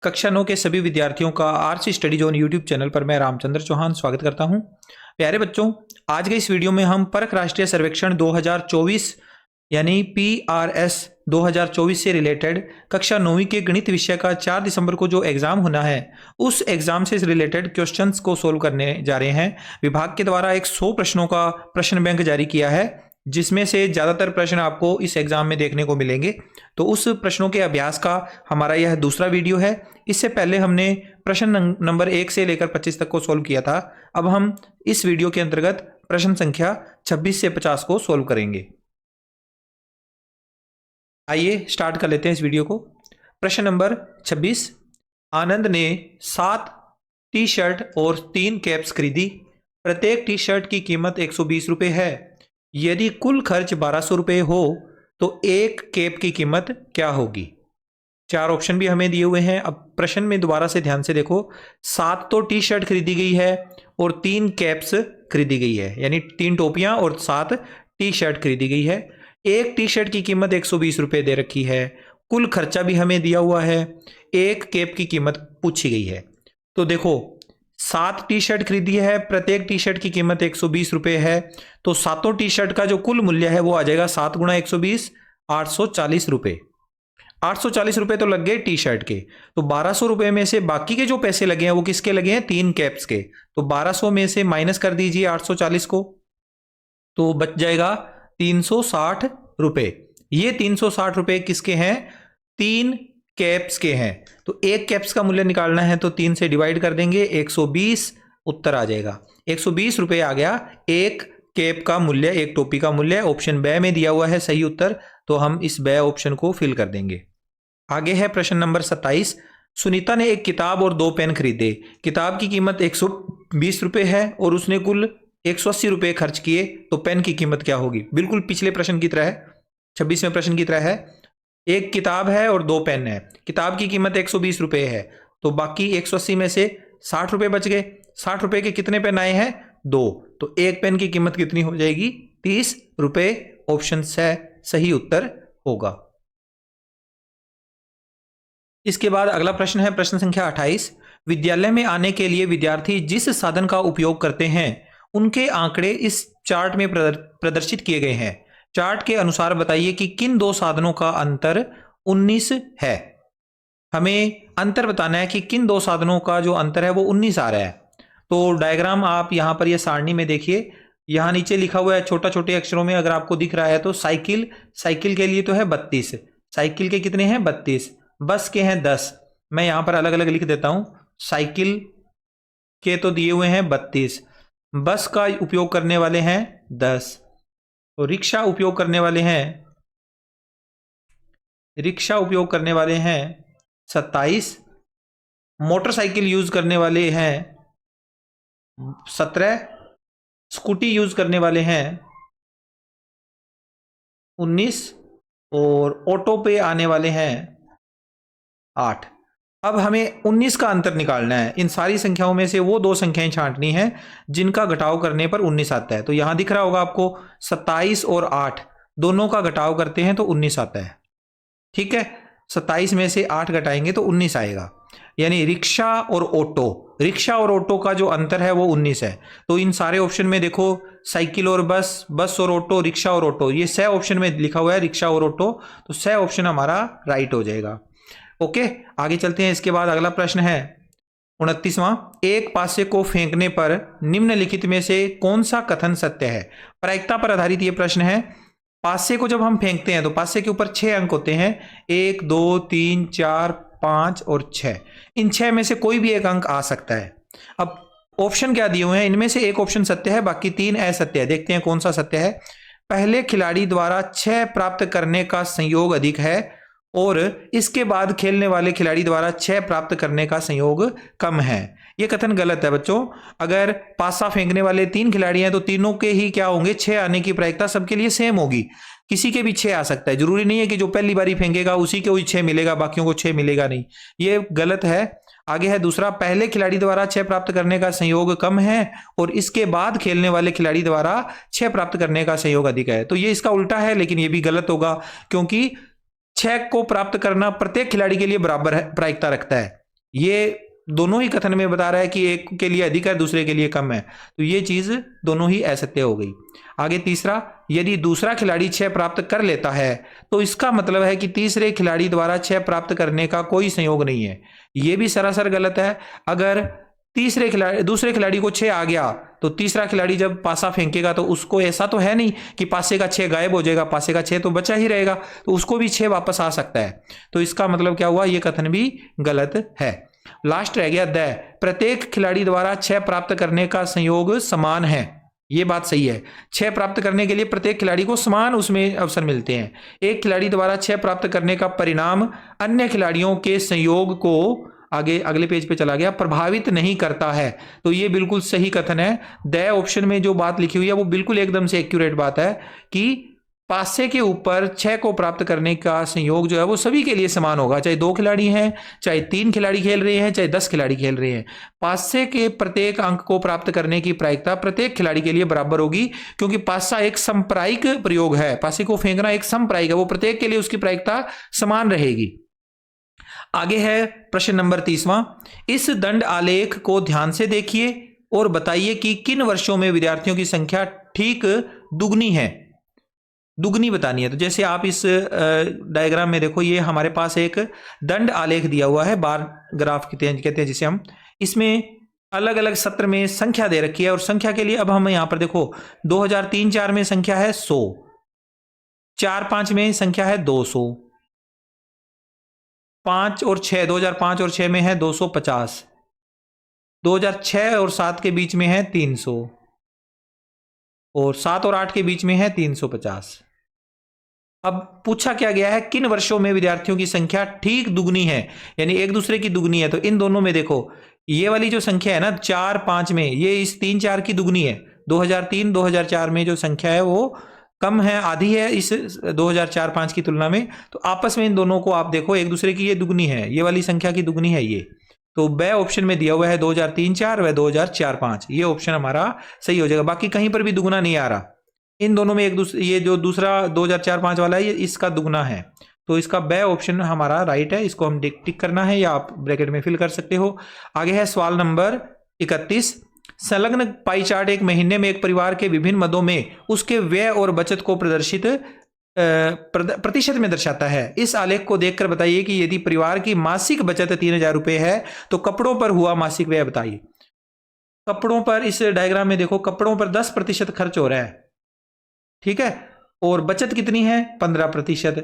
कक्षा 9 के सभी विद्यार्थियों का RC study zone YouTube channel पर मैं रामचंद्र चौहान स्वागत करता हूं। प्यारे बच्चों, आज के इस वीडियो में हम परख राष्ट्रीय सर्वेक्षण 2024 यानी PRS 2024 से रिलेटेड कक्षा 9वीं के गणित विषय का 4 दिसंबर को जो एग्जाम होना है उस एग्जाम से रिलेटेड क्वेश्चंस को सोल्व करने जा रहे हैं। विभाग के द्वारा एक 100 प्रश्नों का प्रश्न बैंक जारी किया है, जिसमें से ज़्यादातर प्रश्न आपको इस एग्जाम में देखने को मिलेंगे। तो उस प्रश्नों के अभ्यास का हमारा यह दूसरा वीडियो है। इससे पहले हमने प्रश्न नंबर 1 से लेकर 25 तक को सोल्व किया था। अब हम इस वीडियो के अंतर्गत प्रश्न संख्या 26 से 50 को सोल्व करेंगे। आइए स्टार्ट कर लेते हैं इस वीडियो को। प्रश्न नंबर 26, आनंद ने 7 टी शर्ट और 3 कैप्स खरीदी। प्रत्येक टी शर्ट की कीमत 120 रुपये है। यदि कुल खर्च 1200 रुपये हो तो एक कैप की कीमत क्या होगी। 4 ऑप्शन भी हमें दिए हुए हैं। अब प्रश्न में दोबारा से ध्यान से देखो, 7 तो टी शर्ट खरीदी गई है और 3 कैप्स खरीदी गई है, यानी 3 टोपियां और 7 टी शर्ट खरीदी गई है। एक टी शर्ट की कीमत 120 रुपये दे रखी है। कुल खर्चा भी हमें दिया हुआ है। एक कैप की कीमत पूछी गई है। तो देखो, 7 टी शर्ट खरीदी है, प्रत्येक टी शर्ट की कीमत 120 रुपये है, तो सातों टी शर्ट का जो कुल मूल्य है वो आ जाएगा 7 गुणा 120, 840 रुपये। 840 रुपये तो लग गए टी शर्ट के। तो 1200 रुपये में से बाकी के जो पैसे लगे हैं वो किसके लगे हैं? 3 कैप्स के। तो 1200 में से माइनस कर दीजिए 840 को, तो बच जाएगा 360 रुपये। ये 360 रुपये किसके हैं? 3 कैप्स के हैं। तो एक कैप्स का मूल्य निकालना है तो 3 से डिवाइड कर देंगे, 120 उत्तर आ जाएगा। 120 रुपये आ गया एक कैप का मूल्य, एक टोपी का मूल्य। ऑप्शन ब में दिया हुआ है सही उत्तर, तो हम इस ब ऑप्शन को फिल कर देंगे। आगे है प्रश्न नंबर 27, सुनीता ने एक किताब और 2 पेन खरीदे। किताब की कीमत 120 रुपये है और उसने कुल 180 रुपये खर्च किए, तो पेन की कीमत क्या होगी। बिल्कुल पिछले प्रश्न की तरह है, 26वें प्रश्न की तरह है। एक किताब है और 2 पेन है। किताब की कीमत 120 रुपये है, तो बाकी 180 में से 60 रुपये बच गए। 60 रुपये के कितने पेन आए हैं? 2। तो एक पेन की कीमत कितनी हो जाएगी? 30 रुपये। ऑप्शन से सही उत्तर होगा। इसके बाद अगला प्रश्न है प्रश्न संख्या 28, विद्यालय में आने के लिए विद्यार्थी जिस साधन का उपयोग करते हैं उनके आंकड़े इस चार्ट में प्रदर्शित किए गए हैं। चार्ट के अनुसार बताइए कि किन 2 साधनों का अंतर 19 है। हमें अंतर बताना है कि किन 2 साधनों का जो अंतर है वो 19 आ रहा है। तो डायग्राम आप यहां पर ये सारणी में देखिए, यहां नीचे लिखा हुआ है छोटा छोटे अक्षरों में, अगर आपको दिख रहा है तो साइकिल के लिए तो है 32, साइकिल के कितने हैं? 32। बस के हैं 10। मैं यहां पर अलग अलग लिख देता हूं। साइकिल के तो दिए हुए हैं 32, बस का उपयोग करने वाले हैं 10, और रिक्शा उपयोग करने वाले हैं 27, मोटरसाइकिल यूज करने वाले हैं 17, स्कूटी यूज करने वाले हैं 19, और ऑटो पे आने वाले हैं 8। अब हमें 19 का अंतर निकालना है। इन सारी संख्याओं में से वो 2 संख्याएं छांटनी है जिनका घटाव करने पर 19 आता है। तो यहां दिख रहा होगा आपको 27 और 8 दोनों का घटाव करते हैं तो 19 आता है। ठीक है, 27 में से 8 घटाएंगे तो 19 आएगा। यानी रिक्शा और ऑटो का जो अंतर है वो 19 है। तो इन सारे ऑप्शन में देखो, साइकिल और बस और ऑटो, रिक्शा और ऑटो, ये स ऑप्शन में लिखा हुआ है रिक्शा और ऑटो, तो स ऑप्शन हमारा राइट हो जाएगा। ओके, आगे चलते हैं। इसके बाद अगला प्रश्न है 29वां, एक पासे को फेंकने पर निम्नलिखित में से कौन सा कथन सत्य है। प्रायिकता पर आधारित ये प्रश्न है। पासे को जब हम फेंकते हैं तो पासे के ऊपर 6 अंक होते हैं, 1 2 3 4 5 और 6। इन 6 में से कोई भी एक अंक आ सकता है। अब ऑप्शन क्या दिए हुए हैं? इनमें से एक ऑप्शन सत्य है, बाकी 3 असत्य है। देखते हैं कौन सा सत्य है। पहले खिलाड़ी द्वारा 6 प्राप्त करने का संयोग अधिक है और इसके बाद खेलने वाले खिलाड़ी द्वारा 6 प्राप्त करने का संयोग कम है। यह कथन गलत है बच्चों। अगर पासा फेंकने वाले 3 खिलाड़ी हैं तो तीनों के ही क्या होंगे? 6 आने की प्रायिकता सबके लिए सेम होगी। किसी के भी 6 आ सकता है, जरूरी नहीं है कि जो पहली बारी फेंकेगा उसी को ही 6 मिलेगा, बाकियों को 6 मिलेगा नहीं। ये गलत है। आगे है दूसरा, पहले खिलाड़ी द्वारा 6 प्राप्त करने का संयोग कम है और इसके बाद खेलने वाले खिलाड़ी द्वारा 6 प्राप्त करने का संयोग अधिक है। तो ये इसका उल्टा है, लेकिन ये भी गलत होगा क्योंकि 6 को प्राप्त करना प्रत्येक खिलाड़ी के लिए बराबर है, प्रायिकता रखता है। ये दोनों ही कथन में बता रहा है कि एक के लिए अधिक है, दूसरे के लिए कम है, तो ये चीज दोनों ही असत्य हो गई। आगे तीसरा, यदि दूसरा खिलाड़ी 6 प्राप्त कर लेता है तो इसका मतलब है कि तीसरे खिलाड़ी द्वारा 6 प्राप्त करने का कोई संयोग नहीं है। ये भी सरासर गलत है। अगर दूसरे खिलाड़ी को 6 आ गया तो तीसरा खिलाड़ी जब पासा फेंकेगा तो उसको ऐसा तो है नहीं कि पासे का 6 गायब हो जाएगा, पासे का 6 तो बचा ही रहेगा, तो उसको भी 6 वापस आ सकता है। तो इसका मतलब क्या हुआ, ये कथन भी गलत है। लास्ट रह गया द, प्रत्येक खिलाड़ी द्वारा 6 प्राप्त करने का संयोग समान है। ये बात सही है। 6 प्राप्त करने के लिए प्रत्येक खिलाड़ी को समान उसमें अवसर मिलते हैं। एक खिलाड़ी द्वारा 6 प्राप्त करने का परिणाम अन्य खिलाड़ियों के संयोग को, आगे अगले पेज पे चला गया, प्रभावित नहीं करता है। तो ये बिल्कुल सही कथन है। द ऑप्शन में जो बात लिखी हुई है वो बिल्कुल एकदम से एक्यूरेट बात है कि पासे के ऊपर 6 को प्राप्त करने का संयोग जो है वो सभी के लिए समान होगा, चाहे 2 खिलाड़ी हैं, चाहे 3 खिलाड़ी खेल रहे हैं, चाहे 10 खिलाड़ी खेल रहे हैं। पासे के प्रत्येक अंक को प्राप्त करने की प्रायिकता प्रत्येक खिलाड़ी के लिए बराबर होगी, क्योंकि पासा एक समप्रायिक प्रयोग है। पासे को फेंकना एक समप्रायिक है, वो प्रत्येक के लिए उसकी प्रायिकता समान रहेगी। आगे है प्रश्न नंबर 30वां। इस दंड आलेख को ध्यान से देखिए और बताइए कि किन वर्षों में विद्यार्थियों की संख्या ठीक दुगनी है। दुगनी बतानी है। तो जैसे आप इस डायग्राम में देखो, ये हमारे पास एक दंड आलेख दिया हुआ है, बार ग्राफ कहते हैं जिसे हम। इसमें अलग अलग सत्र में संख्या दे रखी है और संख्या के लिए अब हम यहां पर देखो 2003-4 में संख्या है 100, 4-5 में संख्या है 200, 5 और 6, 2005 और 6 में है 250, 2006 और 7 के बीच में है 300 और 7 और 8 के बीच में है 350। अब पूछा क्या गया है, किन वर्षों में विद्यार्थियों की संख्या ठीक दुगनी है, यानी एक दूसरे की दुगनी है। तो इन दोनों में देखो, ये वाली जो संख्या है ना 4-5 में, ये इस 3-4 की दुगनी है। 2003-2004 में जो संख्या है वो कम है, आधी है इस 2004-5 की तुलना में। तो आपस में इन दोनों को आप देखो, एक दूसरे की ये दुगनी है, ये वाली संख्या की दुगनी है ये। तो ब ऑप्शन में दिया हुआ है 2003-4 व 2004-5, ये ऑप्शन हमारा सही हो जाएगा। बाकी कहीं पर भी दुगना नहीं आ रहा। इन दोनों में एक दूसरे, ये जो दूसरा 2004-5 वाला है ये इसका दुगना है, तो इसका ब ऑप्शन हमारा राइट है। इसको हम टिक करना है या आप ब्रैकेट में फिल कर सकते हो। आगे है सवाल नंबर 31। संलग्न पाई चार्ट एक महीने में एक परिवार के विभिन्न मदों में उसके व्यय और बचत को प्रदर्शित प्रतिशत में दर्शाता है। इस आलेख को देखकर बताइए कि यदि परिवार की मासिक बचत 3000 रुपए है तो कपड़ों पर हुआ मासिक व्यय बताइए। कपड़ों पर, इस डायग्राम में देखो, कपड़ों पर 10% खर्च हो रहा है, ठीक है, और बचत कितनी है 15%।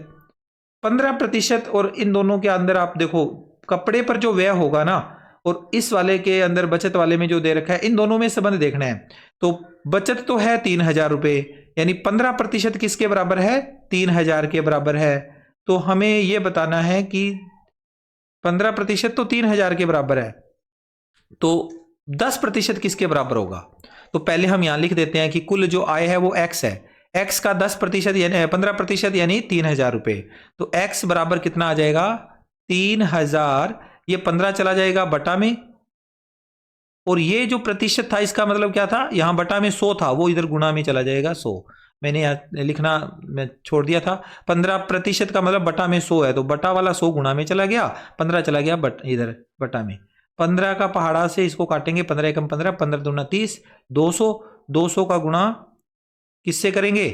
15% और इन दोनों के अंदर आप देखो कपड़े पर जो व्यय होगा ना और इस वाले के अंदर बचत वाले में जो दे रखा है, इन दोनों में संबंध देखना है। तो बचत तो है 3000 रुपए, यानी 15% किसके बराबर है, 3000 के बराबर है। तो हमें यह बताना है कि 15% तो 3000 के बराबर है, तो 10% किसके बराबर होगा। तो पहले हम यहां लिख देते हैं कि कुल जो आय है वो x है, x का 10% यानी 15% यानी 3000 रुपए। तो x बराबर कितना आ जाएगा 3000, ये 15 चला जाएगा बटा में, और ये जो प्रतिशत था इसका मतलब क्या था, यहां बटा में 100 था, वो इधर गुणा में चला जाएगा 100। मैंने यहाँ लिखना मैं छोड़ दिया था, 15% का मतलब बटा में 100 है, तो बटा वाला 100 गुणा में चला गया, 15 चला गया इधर बटा में। 15 का पहाड़ा से इसको काटेंगे, 15 एकम 15, 15 दूना 30, 200, 200 का गुणा किससे करेंगे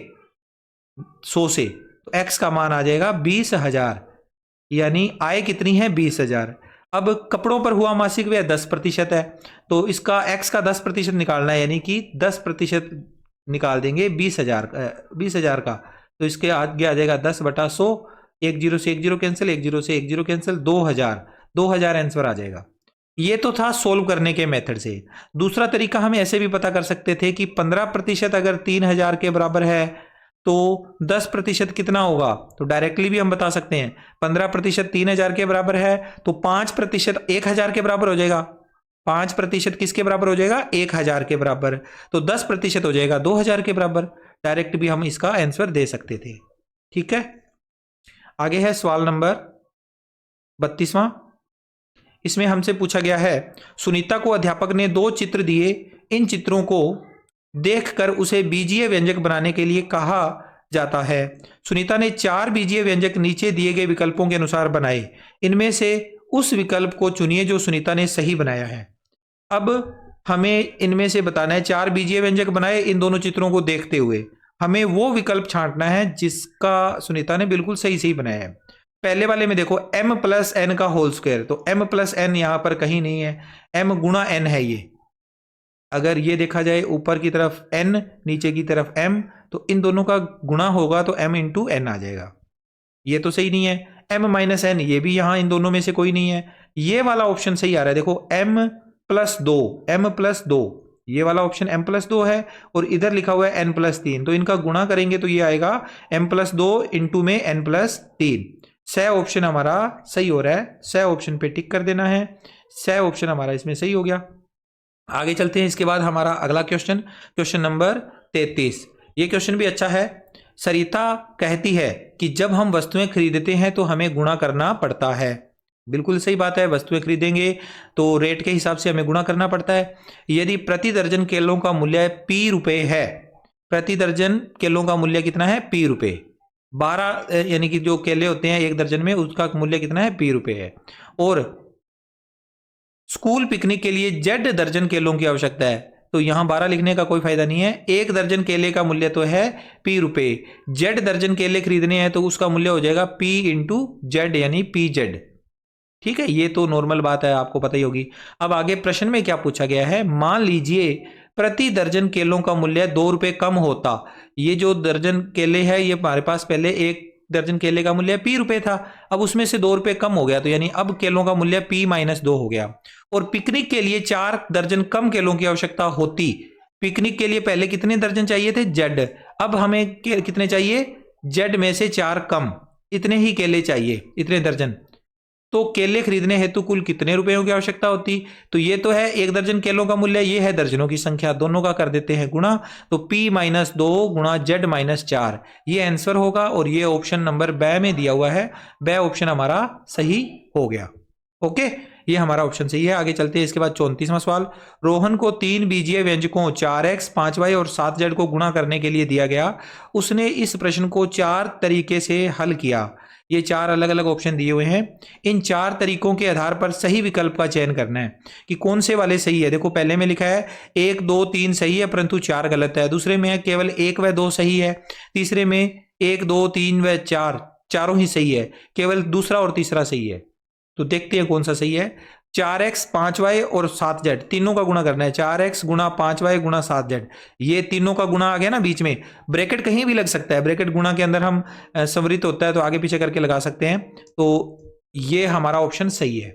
100 से, तो x का मान आ जाएगा 20,000, यानी आय कितनी है 20,000। अब कपड़ों पर हुआ मासिक व्यय 10% है, तो इसका x का 10% निकालना है, यानी कि 10% निकाल देंगे 20,000 का, तो इसके आगे आ जाएगा 10/100, 1 0 से 1 0 कैंसिल, 1 0 से 1 0 कैंसिल, 2000 आंसर आ जाएगा। ये तो था सोल्व करने के मेथड से। दूसरा तरीका हम ऐसे भी पता कर सकते थे कि 15% अगर 3000 के बराबर है तो 10% कितना होगा, तो डायरेक्टली भी हम बता सकते हैं। 15% 3000 के बराबर है तो 5% 1000 के बराबर हो जाएगा। 5% किसके बराबर हो जाएगा 1000 के बराबर, तो 10% हो जाएगा 2000 के बराबर। डायरेक्ट भी हम इसका आंसर दे सकते थे। ठीक है, आगे है सवाल नंबर 32वां। इसमें हमसे पूछा गया है, सुनीता को अध्यापक ने 2 चित्र दिए, इन चित्रों को देखकर उसे बीजीय व्यंजक बनाने के लिए कहा जाता है। सुनीता ने 4 बीजीय व्यंजक नीचे दिए गए विकल्पों के अनुसार बनाए, इनमें से उस विकल्प को चुनिए जो सुनीता ने सही बनाया है। अब हमें इनमें से बताना है, 4 बीजीय व्यंजक बनाए इन दोनों चित्रों को देखते हुए, हमें वो विकल्प छांटना है जिसका सुनीता ने बिल्कुल सही सही बनाया है। पहले वाले में देखो m प्लस एन का होल स्क्वायर, तो m प्लस एन यहां पर कहीं नहीं है, m गुणा n है ये। अगर ये देखा जाए ऊपर की तरफ n नीचे की तरफ m, तो इन दोनों का गुणा होगा तो m इंटू एन आ जाएगा। ये तो सही नहीं है। m माइनस एन, ये भी यहां इन दोनों में से कोई नहीं है। ये वाला ऑप्शन सही आ रहा है, देखो m प्लस 2, m प्लस 2, ये वाला ऑप्शन m प्लस 2 है और इधर लिखा हुआ है n प्लस 3, तो इनका गुणा करेंगे तो ये आएगा m प्लस 2 इंटू में n प्लस 3। स ऑप्शन हमारा सही हो रहा है, स ऑप्शन पे टिक कर देना है, स ऑप्शन हमारा इसमें सही हो गया। आगे चलते हैं। इसके बाद हमारा अगला क्वेश्चन, क्वेश्चन नंबर 33। ये क्वेश्चन भी अच्छा है। सरिता कहती है कि जब हम वस्तुएं खरीदते हैं तो हमें गुणा करना पड़ता है। बिल्कुल सही बात है, वस्तुएं खरीदेंगे तो रेट के हिसाब से हमें गुणा करना पड़ता है। यदि प्रति दर्जन केलों का मूल्य p रुपए है, प्रति दर्जन केलों का मूल्य कितना है, p रुपए, 12 यानी कि जो केले होते हैं एक दर्जन में उसका मूल्य कितना है, p रुपए है, और स्कूल पिकनिक के लिए z दर्जन केलों की आवश्यकता है, तो यहां 12 लिखने का कोई फायदा नहीं है। एक दर्जन केले का मूल्य तो है p रुपए, z दर्जन केले खरीदने हैं तो उसका मूल्य हो जाएगा p इंटू जेड यानी pz। ठीक है, ये तो नॉर्मल बात है, आपको पता ही होगी। अब आगे प्रश्न में क्या पूछा गया है, मान लीजिए प्रति दर्जन केलों का मूल्य 2 रुपए कम होता। ये जो दर्जन केले है ये हमारे पास पहले एक दर्जन केले का मूल्य p रुपए था, अब उसमें से 2 रुपए कम हो गया, तो यानी अब केलों का मूल्य p माइनस 2 हो गया। और पिकनिक के लिए 4 दर्जन कम केलों की आवश्यकता होती। पिकनिक के लिए पहले कितने दर्जन चाहिए थे, z, अब हमें कितने चाहिए, z में से 4 कम, इतने ही केले चाहिए, इतने दर्जन। तो केले खरीदने हेतु कुल कितने रुपयों की आवश्यकता होती, तो ये तो है एक दर्जन केलों का मूल्य, ये है दर्जनों की संख्या, दोनों का कर देते हैं गुणा, तो p माइनस 2 गुणा z माइनस 4, ये आंसर होगा। और ये ऑप्शन नंबर ब में दिया हुआ है, ब ऑप्शन हमारा सही हो गया। ओके, ये हमारा ऑप्शन सही है। आगे चलते हैं। इसके बाद 34वां सवाल, रोहन को 3 बीजीय व्यंजकों 4x 5y और 7z को गुणा करने के लिए दिया गया। उसने इस प्रश्न को 4 तरीके से हल किया। ये 4 अलग अलग ऑप्शन दिए हुए हैं। इन 4 तरीकों के आधार पर सही विकल्प का चयन करना है कि कौन से वाले सही है। देखो पहले में लिखा है 1 2 3 सही है परंतु 4 गलत है। दूसरे में है केवल 1 व 2 सही है। तीसरे में 1 2 3 व 4 चारों ही सही है, केवल दूसरा और तीसरा सही है। तो देखते हैं कौन सा सही है। 4x 5y और 7z तीनों का गुणा करना है। 4x गुणा 5y गुणा 7z, ये तीनों का गुणा आ गया ना, बीच में ब्रैकेट कहीं भी लग सकता है। ब्रैकेट गुणा के अंदर हम संवृत होता है तो आगे पीछे करके लगा सकते हैं। तो ये हमारा ऑप्शन सही है।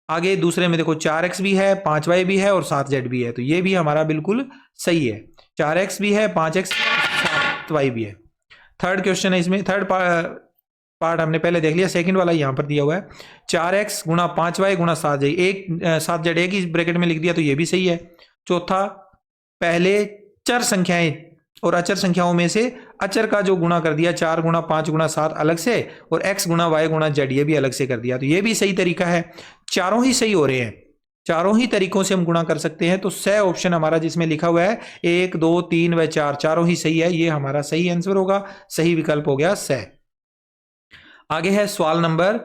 आगे दूसरे में देखो 4x भी है, 5y भी है और 7z भी है, तो ये भी हमारा बिल्कुल सही है। 4x भी है, 5x 7y भी है। थर्ड क्वेश्चन है, इसमें थर्ड पार्ट हमने पहले देख लिया, सेकंड वाला यहां पर दिया हुआ है 4x गुणा 5y गुणा 7z, एक 7z एक ही ब्रैकेट में लिख दिया तो ये भी सही है। चौथा, पहले चर संख्याएं और अचर संख्याओं में से अचर का जो गुणा कर दिया 4 गुणा 5 गुणा 7 अलग से और x गुणा y गुणा z ये भी अलग से कर दिया, तो ये भी सही तरीका है। चारों ही सही हो रहे हैं, चारों ही तरीकों से हम गुणा कर सकते हैं। तो स ऑप्शन हमारा जिसमें लिखा हुआ है 1 2 3 व 4 चारों ही सही है, ये हमारा सही आंसर होगा, सही विकल्प हो गया स। आगे है सवाल नंबर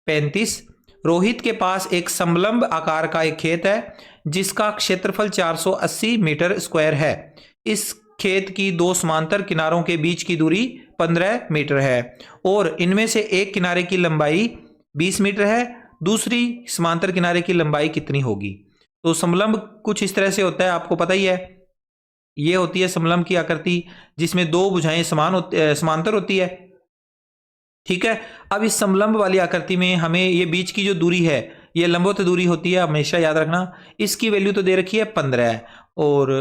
35। रोहित के पास एक समलंब आकार का एक खेत है जिसका क्षेत्रफल 480 मीटर स्क्वायर है। इस खेत की 2 समांतर किनारों के बीच की दूरी 15 मीटर है और इनमें से एक किनारे की लंबाई 20 मीटर है, दूसरी समांतर किनारे की लंबाई कितनी होगी। तो समलंब कुछ इस तरह से होता है, आपको पता ही है। ये होती है समलंब की आकृति जिसमें 2 भुजाएं समांतर होती है। ठीक है, अब इस समलंब वाली आकृति में हमें ये बीच की जो दूरी है ये लंबवत दूरी होती है, हमेशा याद रखना। इसकी वैल्यू तो दे रखी है 15 है और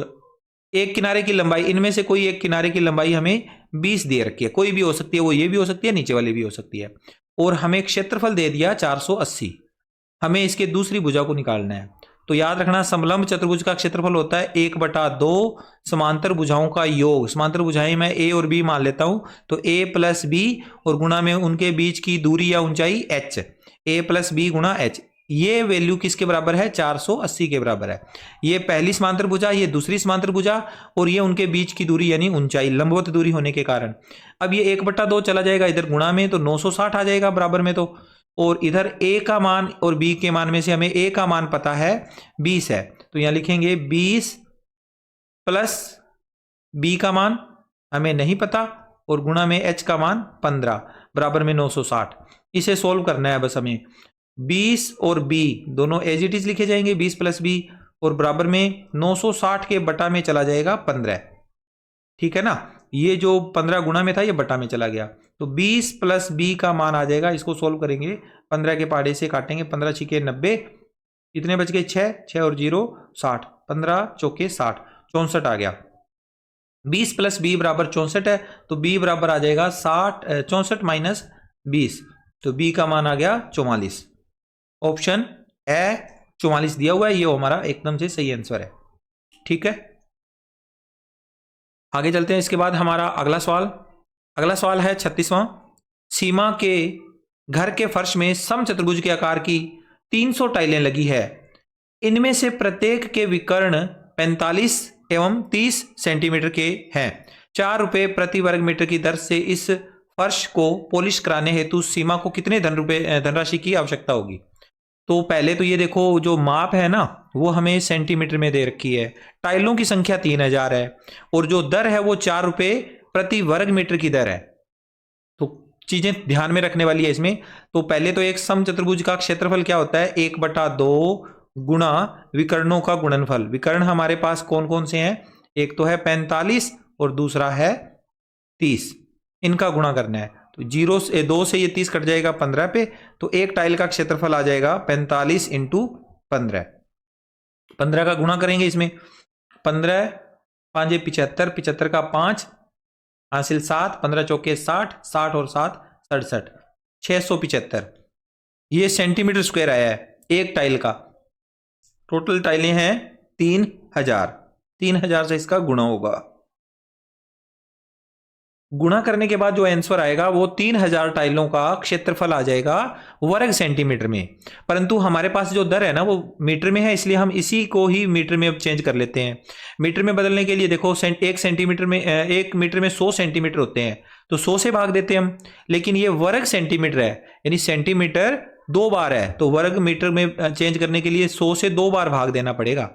एक किनारे की लंबाई, इनमें से कोई एक किनारे की लंबाई हमें 20 दे रखी है, कोई भी हो सकती है, वो ये भी हो सकती है, नीचे वाली भी हो सकती है। और हमें क्षेत्रफल दे दिया 480, हमें इसके दूसरी भुजा को निकालना है। तो याद रखना समलंब चतुर्भुज का क्षेत्रफल होता है 1/2 समांतर भुजाओं का योग। समांतर भुजाएं मैं a और b मान लेता हूं, तो a प्लस b और गुणा में उनके बीच की दूरी या ऊंचाई h, a प्लस b गुणा h। ये वैल्यू किसके बराबर है, 480 के बराबर है। ये पहली समांतर भुजा, ये दूसरी समांतर भुजा और ये उनके बीच की दूरी यानी ऊंचाई, लंबवत दूरी होने के कारण। अब ये 1/2 चला जाएगा इधर गुणा में, तो 960 आ जाएगा बराबर में। तो और इधर a का मान और b के मान में से हमें a का मान पता है 20 है, तो यहां लिखेंगे 20 प्लस b का मान हमें नहीं पता और गुणा में h का मान 15 बराबर में 960। इसे सोल्व करना है बस हमें। 20 और b दोनों एज इट इज लिखे जाएंगे, 20 प्लस b, और बराबर में 960 के बटा में चला जाएगा 15। ठीक है ना, ये जो 15 गुणा में था ये बटा में चला गया, तो 20 प्लस b का मान आ जाएगा। इसको सोल्व करेंगे, 15 के पहाड़े से काटेंगे, 15 छिके 90, कितने बच गए 6, 6 और 0 60, 15 चौके 60, 64 आ गया। 20 प्लस b बराबर 64 है, तो b बराबर आ जाएगा 64 माइनस 20, तो b का मान आ गया 44। ऑप्शन ए 44 दिया हुआ है, ये हमारा एकदम से सही आंसर है। ठीक है, आगे चलते हैं। इसके बाद हमारा अगला सवाल है 36वां। सीमा के घर के फर्श में समचतुर्भुज के आकार की 300 टाइलें लगी है। इनमें से प्रत्येक के विकर्ण 45 एवं 30 सेंटीमीटर के हैं। 4 रुपए प्रति वर्ग मीटर की दर से इस फर्श को पॉलिश कराने हेतु सीमा को कितने धनराशि की आवश्यकता होगी। तो पहले तो ये देखो, जो माप है ना वो हमें सेंटीमीटर में दे रखी है, टाइलों की संख्या 3000 है और जो दर है वो 4 रुपए प्रति वर्ग मीटर की दर है। तो चीजें ध्यान में रखने वाली है इसमें। तो पहले तो एक समचतुर्भुज का क्षेत्रफल क्या होता है, 1/2 गुणा विकर्णों का गुणनफल। विकर्ण हमारे पास कौन कौन से हैं, एक तो है 45 और दूसरा है 30, इनका गुणा करना है। तो 2 से ये 30 कट जाएगा 15 पे, तो एक टाइल का क्षेत्रफल आ जाएगा 45 इंटू 15। 15 का गुणा करेंगे इसमें, 15 5 75, 75 का 5 हासिल 7, 15 चौके 60, 60 और 7 67, 675 ये सेंटीमीटर स्क्वायर आया है एक टाइल का। टोटल टाइलें हैं 3000 से इसका गुणा होगा। गुणा करने के बाद जो आंसर आएगा वो 3000 टाइलों का क्षेत्रफल आ जाएगा वर्ग सेंटीमीटर में। परंतु हमारे पास जो दर है ना वो मीटर में है, इसलिए हम इसी को ही मीटर में अब चेंज कर लेते हैं। मीटर में बदलने के लिए देखो, एक मीटर में 100 सेंटीमीटर होते हैं, तो 100 से भाग देते हैं हम। लेकिन ये वर्ग सेंटीमीटर है, यानी सेंटीमीटर 2 बार है, तो वर्ग मीटर में चेंज करने के लिए 100 से 2 बार भाग देना पड़ेगा।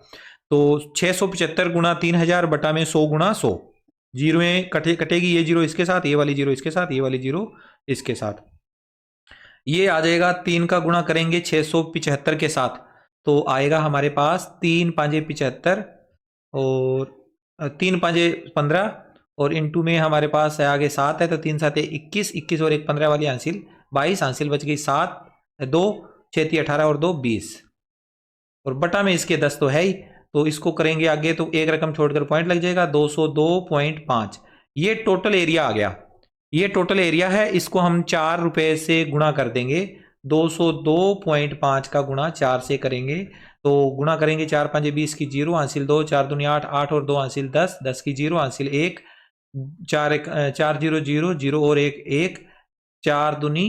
तो 675 गुणा 3000 बटा में 100 गुणा 100, जीरो में कटेगी, ये जीरो इसके साथ, ये वाली जीरो इसके साथ, ये वाली जीरो इसके साथ, ये आ जाएगा। 3 का गुणा करेंगे 675 के साथ, तो आएगा हमारे पास 3 5 75 और 3 5 15 और इंटू में हमारे पास है आगे 7 है, तो 3 7 21, 21 और 1 15 वाली हासिल 22, हासिल बच गई 7, 2 6 18 और 2 20 और बटा में इसके 10 तो है ही। तो इसको करेंगे आगे, तो एक रकम छोड़कर पॉइंट लग जाएगा, 202.5। ये टोटल एरिया आ गया, ये टोटल एरिया है। इसको हम 4 रुपए से गुणा कर देंगे, 202.5 का गुणा 4 से करेंगे, तो गुणा करेंगे 4 5 20 की 0 हासिल 2, 4 दूनी 8, 8 और 2 हासिल 10, 10 की 0 हासिल 1, 4 0 0 0 और 1 1, 4 दूनी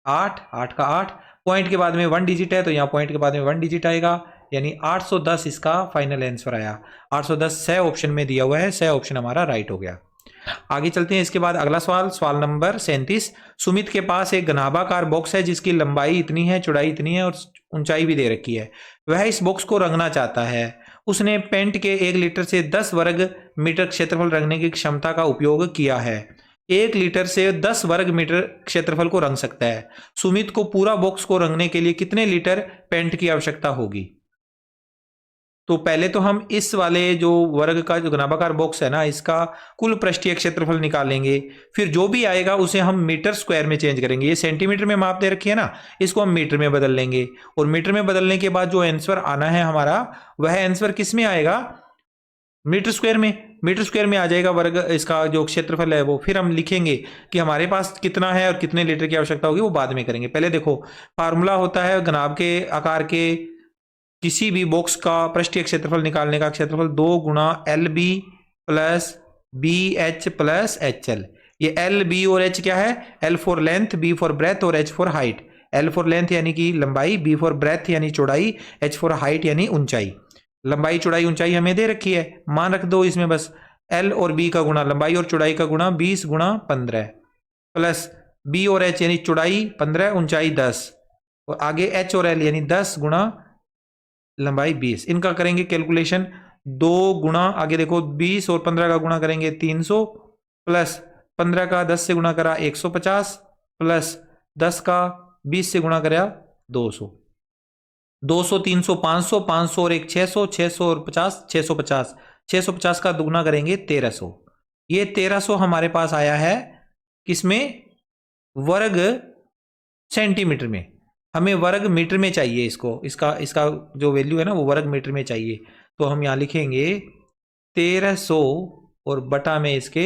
8, 8 का 8, पॉइंट के बाद में 1 डिजिट है, तो यहाँ पॉइंट के बाद में 1 डिजिट आएगा, यानी 810 इसका फाइनल आंसर आया। 810 सही ऑप्शन में दिया हुआ है, सही ऑप्शन हमारा राइट हो गया। आगे चलते हैं। इसके बाद अगला सवाल नंबर 37। सुमित के पास एक घनाभाकार बॉक्स है जिसकी लंबाई इतनी है, चौड़ाई इतनी है और ऊंचाई भी दे रखी है। वह इस बॉक्स को रंगना चाहता है। उसने पेंट के 1 लीटर से 10 वर्ग मीटर क्षेत्रफल रंगने की क्षमता का उपयोग किया है। 1 लीटर से 10 वर्ग मीटर क्षेत्रफल को रंग सकता है। सुमित को पूरा बॉक्स को रंगने के लिए कितने लीटर पेंट की आवश्यकता होगी। तो पहले तो हम इस वाले जो वर्ग का जो घनाभाकार बॉक्स है ना, इसका कुल पृष्ठीय क्षेत्रफल निकालेंगे, फिर जो भी आएगा उसे हम मीटर स्क्वायर में चेंज करेंगे। ये सेंटीमीटर में माप दे रखी है ना, इसको हम मीटर में बदल लेंगे और मीटर में बदलने के बाद जो आंसर आना है हमारा, वह आंसर किस में आएगा, मीटर स्क्वायर में। मीटर स्क्वायर में आ जाएगा वर्ग, इसका जो क्षेत्रफल है वो। फिर हम लिखेंगे कि हमारे पास कितना है और कितने लीटर की आवश्यकता होगी, वो बाद में करेंगे। पहले देखो, फार्मूला होता है घनाभ के आकार के किसी भी बॉक्स का पृष्ठीय क्षेत्रफल निकालने का, क्षेत्रफल 2 गुणा LB plus BH plus HL। ये LB और H क्या है, L for length, B for breadth और H for height. L for length यानी कि लंबाई, B फॉर ब्रेथ यानी चौड़ाई, H फॉर हाइट यानी ऊंचाई। लंबाई चौड़ाई ऊंचाई हमें दे रखी है, मान रख दो इसमें बस। L और B का गुणा, लंबाई और चौड़ाई का गुणा 20 गुणा 15 प्लस B और H यानी चौड़ाई 15 ऊंचाई 10 और आगे एच और एल यानी 10 गुणा लंबाई 20, इनका करेंगे कैलकुलेशन। 2 गुणा आगे देखो 20 और 15 का गुणा करेंगे 300 प्लस 15 का 10 से गुणा करा 150 प्लस 10 का 20 से गुणा करा 200। 200 300 500 500 और एक 600 600 और 50 650 650 का दुगुना करेंगे 1300। ये 1300 हमारे पास आया है किसमें, वर्ग सेंटीमीटर में। हमें वर्ग मीटर में चाहिए इसको, इसका इसका जो वैल्यू है ना वो वर्ग मीटर में चाहिए। तो हम यहां लिखेंगे 1300 और बटा में इसके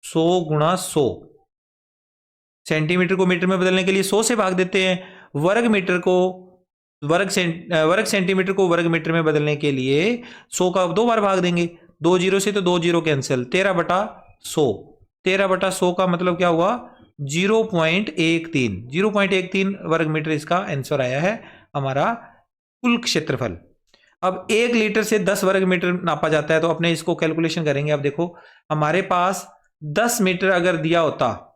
100 गुणा 100। सेंटीमीटर को मीटर में बदलने के लिए 100 से भाग देते हैं, वर्ग मीटर को वर्ग सेंटीमीटर को वर्ग मीटर में बदलने के लिए 100 का 2 बार भाग देंगे। 2 जीरो से तो 2 जीरो कैंसिल, 13 बटा 100। 13 बटा 100 का मतलब क्या हुआ, 0.13। 0.13 वर्ग मीटर इसका आंसर आया है हमारा कुल क्षेत्रफल। अब 1 लीटर से 10 वर्ग मीटर नापा जाता है, तो अपने इसको कैलकुलेशन करेंगे। अब देखो हमारे पास 10 मीटर अगर दिया होता,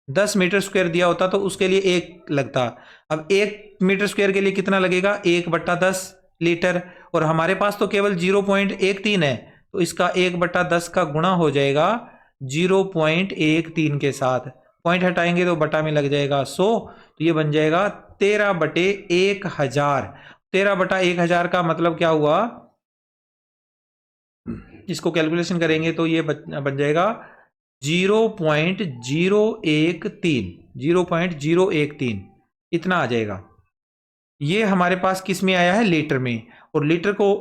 10 मीटर स्क्वायर दिया होता तो उसके लिए 1 लगता। अब 1 मीटर स्क्वायर के लिए कितना लगेगा, 1/10 लीटर, और हमारे पास तो केवल 0.13 है, तो इसका 1/10 का गुणा हो जाएगा 0.13 के साथ। पॉइंट हटाएंगे तो बटा में लग जाएगा 100, तो ये बन जाएगा 13/1000। 13/1000 का मतलब क्या हुआ, इसको कैलकुलेशन करेंगे तो ये बन जाएगा 0.013 इतना आ जाएगा। ये हमारे पास किस में आया है, लीटर में। और लीटर को,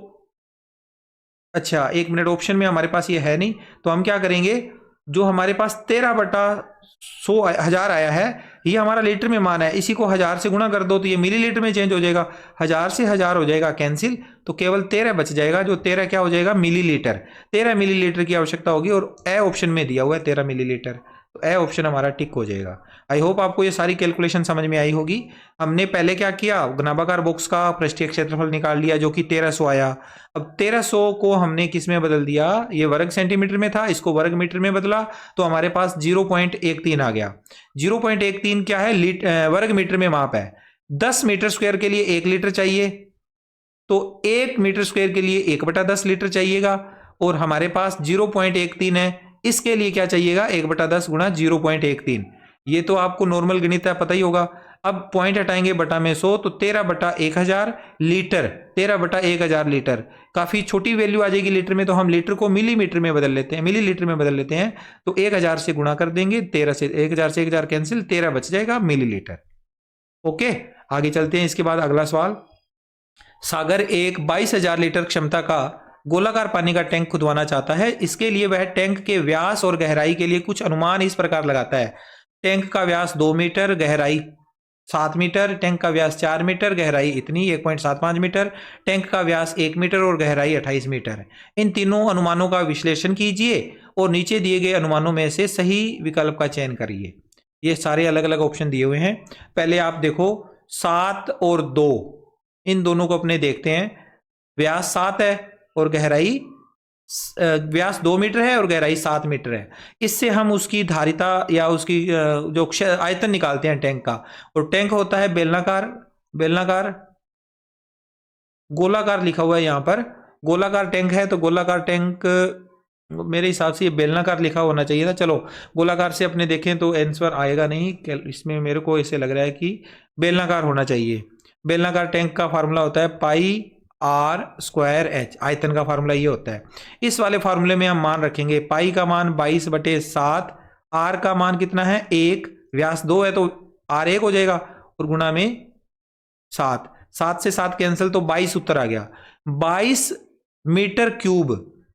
अच्छा 1 मिनट, ऑप्शन में हमारे पास ये है नहीं, तो हम क्या करेंगे, जो हमारे पास 13/1000 आया है ये हमारा लीटर में मान है, इसी को 1000 से गुणा कर दो तो ये मिलीलीटर में चेंज हो जाएगा। 1000 से 1000 हो जाएगा कैंसिल, तो केवल 13 बच जाएगा, जो 13 क्या हो जाएगा, मिलीलीटर। 13 मिलीलीटर की आवश्यकता होगी, और ए ऑप्शन में दिया हुआ है 13 मिलीलीटर, तो ए ऑप्शन हमारा टिक हो जाएगा। आई होप आपको ये सारी कैलकुलेशन समझ में आई होगी। हमने पहले क्या किया, घनाभागार बॉक्स का पृष्ठीय क्षेत्रफल निकाल लिया जो कि 1300 आया। अब 1300 को हमने किस में बदल दिया, ये वर्ग सेंटीमीटर में था, इसको वर्ग मीटर में बदला, तो हमारे पास 0.13 आ गया। 0.13 क्या है, वर्ग मीटर में माप है। 10 मीटर स्क्वायर के लिए 1 लीटर चाहिए, तो 1 मीटर स्क्वायर के लिए 1/10 लीटर चाहिएगा, और हमारे पास 0.13 है, इसके लिए क्या चाहिएगा, 1/10 गुणा 0.13। ये तो आपको नॉर्मल गणित है, पता ही होगा। अब पॉइंट हटाएंगे बटा में 100, तो 13/1000 लीटर, 13/1000 लीटर। काफी छोटी वैल्यू आ जाएगी लीटर में, तो हम लीटर को मिलीमीटर में बदल लेते हैं, मिलीलीटर में बदल लेते हैं। तो 1000 से गुणा कर देंगे, 13 से 1000 कैंसिल, 13 बच जाएगा मिलीलीटर। ओके, आगे चलते हैं। इसके बाद अगला सवाल, सागर एक 22,000 लीटर क्षमता का गोलाकार पानी का टैंक खुदवाना चाहता है। इसके लिए वह टैंक के व्यास और गहराई के लिए कुछ अनुमान इस प्रकार लगाता है। टैंक का व्यास 2 मीटर, गहराई 7 मीटर, टैंक का व्यास 4 मीटर, गहराई इतनी 1.75 मीटर, टैंक का व्यास 1 मीटर और गहराई 28 मीटर। इन तीनों अनुमानों का विश्लेषण कीजिए और नीचे दिए गए अनुमानों में से सही विकल्प का चयन करिए। ये सारे अलग अलग ऑप्शन दिए हुए हैं। पहले आप देखो 7 और 2, इन दोनों को अपने देखते हैं। व्यास 7 है और गहराई, व्यास 2 मीटर है और गहराई 7 मीटर है। इससे हम उसकी धारिता या उसकी जो आयतन निकालते हैं टैंक का। और टैंक होता है बेलनाकार, बेलनाकार गोलाकार लिखा हुआ है यहाँ पर, गोलाकार टैंक है, तो गोलाकार टैंक मेरे हिसाब से ये बेलनाकार लिखा होना चाहिए था। चलो गोलाकार से अपने देखें तो आंसर आएगा नहीं, इसमें मेरे को ऐसे लग रहा है कि बेलनाकार होना चाहिए। बेलनाकार टैंक का फार्मूला होता है πr²h, आयतन का फार्मूला ये होता है। इस वाले फार्मूले में हम मान रखेंगे, पाई का मान 22/7, आर का मान कितना है 1, व्यास 2 है तो आर 1 हो जाएगा, और गुणा में 7, 7 से 7 कैंसिल, तो 22 उत्तर आ गया। 22 metre cube,